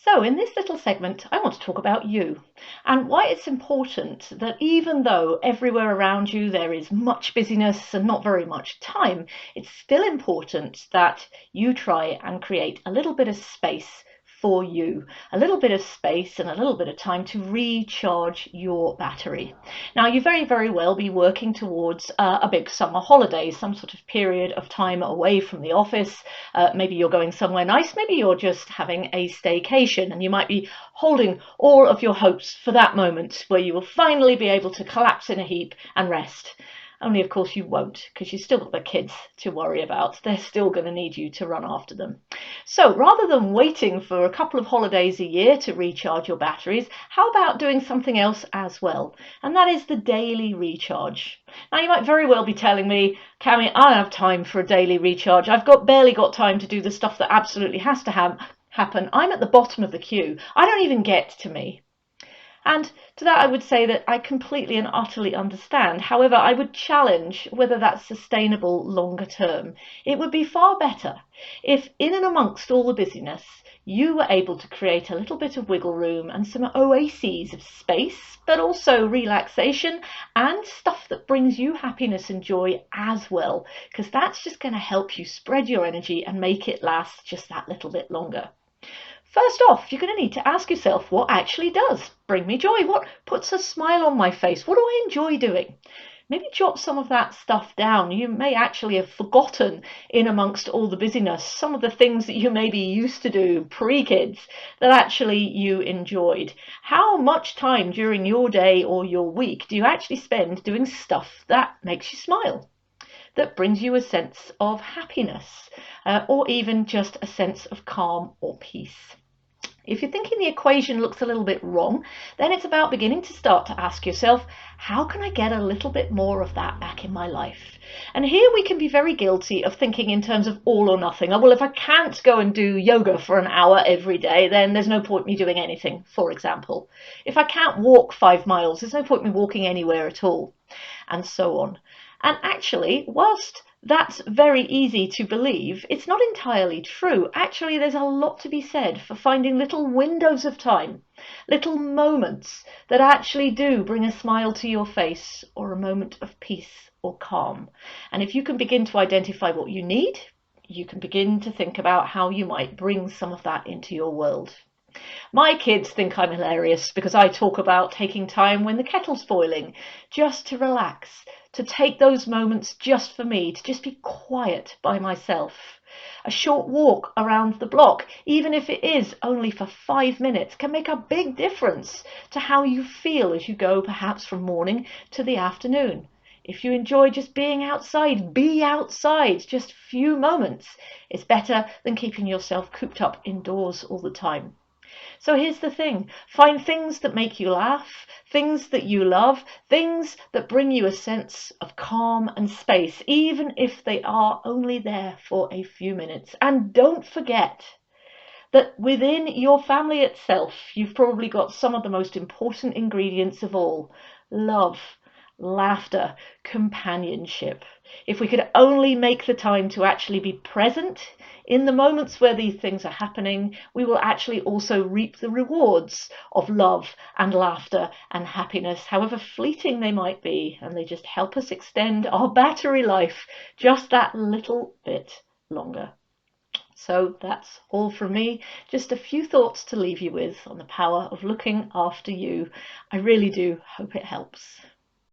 So in this little segment, I want to talk about you and why it's important that even though everywhere around you there is much busyness and not very much time, it's still important that you try and create a little bit of space for you, a little bit of space and a little bit of time to recharge your battery. Now, you very well be working towards a big summer holiday, some sort of period of time away from the office. Maybe you're going somewhere nice, maybe you're just having a staycation, and you might be holding all of your hopes for that moment where you will finally be able to collapse in a heap and rest. Only, of course, you won't, because you've still got the kids to worry about. They're still going to need you to run after them. So rather than waiting for a couple of holidays a year to recharge your batteries, how about doing something else as well? And that is the daily recharge. Now, you might very well be telling me, Cami, I don't have time for a daily recharge. I've barely got time to do the stuff that absolutely has to happen. I'm at the bottom of the queue. I don't even get to me. And to that I would say that I completely and utterly understand. However, I would challenge whether that's sustainable longer term. It would be far better if in and amongst all the busyness, you were able to create a little bit of wiggle room and some oases of space, but also relaxation and stuff that brings you happiness and joy as well, because that's just going to help you spread your energy and make it last just that little bit longer. First off, you're going to need to ask yourself what actually does bring me joy. What puts a smile on my face? What do I enjoy doing? Maybe jot some of that stuff down. You may actually have forgotten in amongst all the busyness some of the things that you maybe used to do pre-kids that actually you enjoyed. How much time during your day or your week do you actually spend doing stuff that makes you smile, that brings you a sense of happiness, or even just a sense of calm or peace? If you're thinking the equation looks a little bit wrong, then it's about beginning to start to ask yourself, how can I get a little bit more of that back in my life? And here we can be very guilty of thinking in terms of all or nothing. Oh, well, if I can't go and do yoga for an hour every day, then there's no point me doing anything, for example. If I can't walk 5 miles, there's no point me walking anywhere at all, and so on. And actually, whilst that's very easy to believe, it's not entirely true. Actually, there's a lot to be said for finding little windows of time, little moments that actually do bring a smile to your face or a moment of peace or calm. And if you can begin to identify what you need, you can begin to think about how you might bring some of that into your world. My kids think I'm hilarious because I talk about taking time when the kettle's boiling, just to relax, to take those moments just for me, to just be quiet by myself. A short walk around the block, even if it is only for 5 minutes, can make a big difference to how you feel as you go perhaps from morning to the afternoon. If you enjoy just being outside, be outside just a few moments. It's better than keeping yourself cooped up indoors all the time. So here's the thing, find things that make you laugh, things that you love, things that bring you a sense of calm and space, even if they are only there for a few minutes. And don't forget that within your family itself, you've probably got some of the most important ingredients of all: love, laughter, companionship. If we could only make the time to actually be present in the moments where these things are happening, we will actually also reap the rewards of love and laughter and happiness, however fleeting they might be, and they just help us extend our battery life just that little bit longer. So that's all from me. Just a few thoughts to leave you with on the power of looking after you. I really do hope it helps.